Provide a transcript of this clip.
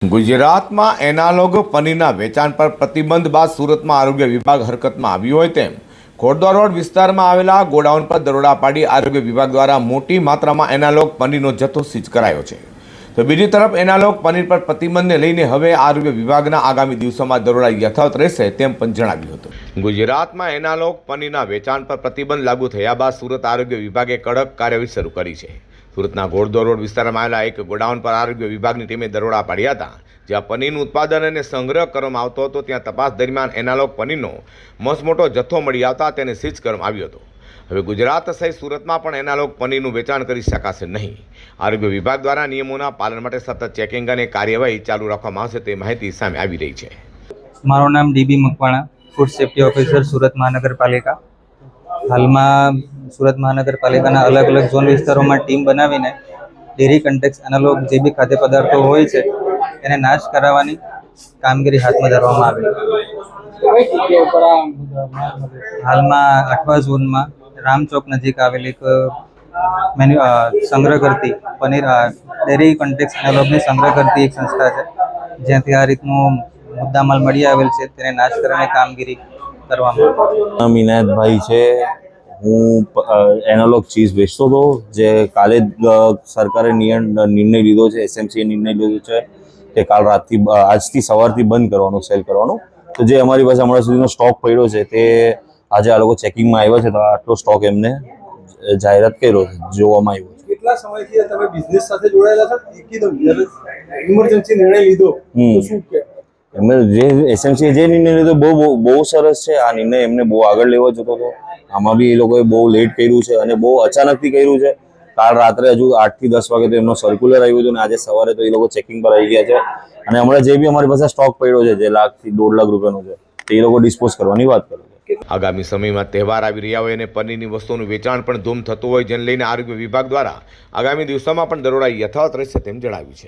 ગુજરાતમાં એનાલોગ પનીરના વેચાણ પર પ્રતિબંધ બાદ સુરતમાં આરોગ્ય વિભાગ હરકતમાં આવ્યું હોય તેમ ખોડદા રોડ વિસ્તારમાં આવેલા ગોડાઉન પર દરોડા પાડી આરોગ્ય વિભાગ દ્વારા મોટી માત્રામાં એનાલોગ પનીરનો જથ્થો સીઝ કરાયો છે. તો બીજી તરફ એનાલોગ પનીર પર પ્રતિબંધને લઈને હવે આરોગ્ય વિભાગના આગામી દિવસોમાં દરોડા યથાવત રહેશે તેમ પણ જણાવ્યું હતું. ગુજરાતમાં એનાલોગ પનીરના વેચાણ પર પ્રતિબંધ લાગુ થયા બાદ સુરત આરોગ્ય વિભાગે કડક કાર્યવાહી શરૂ કરી છે. સુરતના ઘોડદોર રોડ વિસ્તારમાં આવેલા એક ગોડાઉન પર આરોગ્ય વિભાગની ટીમે દરોડા પાડ્યા હતા, જ્યાં પનીરનું ઉત્પાદન અને સંગ્રહ કરવામાં આવતો હતો. ત્યાં તપાસ દરમિયાન એનાલોગ પનીરનો મસમોટો જથ્થો મળી આવતા તેને સીઝ કરવામાં આવ્યો હતો. હવે ગુજરાત સહિત સુરતમાં પણ એનાલોગ પનીરનું વેચાણ કરી શકાશે નહીં. આરોગ્ય વિભાગ દ્વારા નિયમોના પાલન માટે સતત ચેકિંગ અને કાર્યવાહી ચાલુ રાખવામાં આવશે તે માહિતી સામે આવી રહી છે. મારું નામ dB Makwana, food safety officer, Surat મહાનગરપાલિકા. હાલમાં સુરત મહાનગરપાલિકાના અલગ અલગ ઝોન વિસ્તારોમાં ટીમ બનાવીને ડેરી કન્ટેક્સ એનાલોગ જે બી ખાદ્ય પદાર્થો હોય છે એને નાશ કરાવવાની કામગીરી હાથમાં ધરવામાં આવી. હાલમાં 8મા ઝોનમાં રામચોક નજીક આવેલી એક સંગ્રહ કરતી પનીર ડેરી કન્ટેક્સ એનાલોગની સંગ્રહ કરતી એક સંસ્થા છે, જ્યાંથી આ રીતનું મુદ્દામાલ મળી આવેલ છે તેને નાશ કરવાની કામગીરી કરવામાં. નામ ઇનાયતભાઈ છે. હું એનાલોગ ચીઝ વેચતો હતો, જે કાલે જ સરકારે નિર્ણય લીધો છે, એસએમસીએ નિર્ણય લીધો છે કે કાલ રાતથી આજથી સવારથી બંધ કરવાનું, સેલ કરવાનું. તો જે અમારી પાસે હમણાં સુધીનો સ્ટોક પડ્યો છે તે આજે આ લોકો ચેકિંગમાં આવ્યા છે, તો આટલો સ્ટોક એમને જાહેરાત કર્યો છે, જોવામાં આવ્યો છે. કેટલા સમયથી તમે બિઝનેસ સાથે જોડાયેલા છો? એકદમ ઇમરજન્સી નિર્ણય લીધો તો શું કે એમને જે એસએમસીએ જે નિર્ણય લીધો બહુ સરસ છે. આ નિર્ણય એમને બહુ આગળ લેવા જતો હતો. આમાં બી એ લોકોએ બહુ લેટ કર્યું છે અને બહુ અચાનકથી કર્યું છે. કાલ રાત્રે હજુ 8 થી 10 વાગે તો એમનો સર્ક્યુલર આવ્યું હતું, અને આજે સવારે તો એ લોકો ચેકિંગ પર આવી ગયા છે. અને હમણાં જે બી અમારી પાસે સ્ટોક પડ્યો છે, જે $1 થી 1.5 લાખ રૂપિયાનો છે, તે એ લોકો ડિસ્પોઝ કરવાની વાત કરે છે. આગામી સમયમાં તહેવાર આવી રહ્યા હોય અને પનીરની વસ્તુઓનું વેચાણ પણ ધૂમ થતું હોય, જેને લઈને આરોગ્ય વિભાગ દ્વારા આગામી દિવસોમાં પણ દરોડા યથાવત રહેશે તેમ જણાવ્યું છે.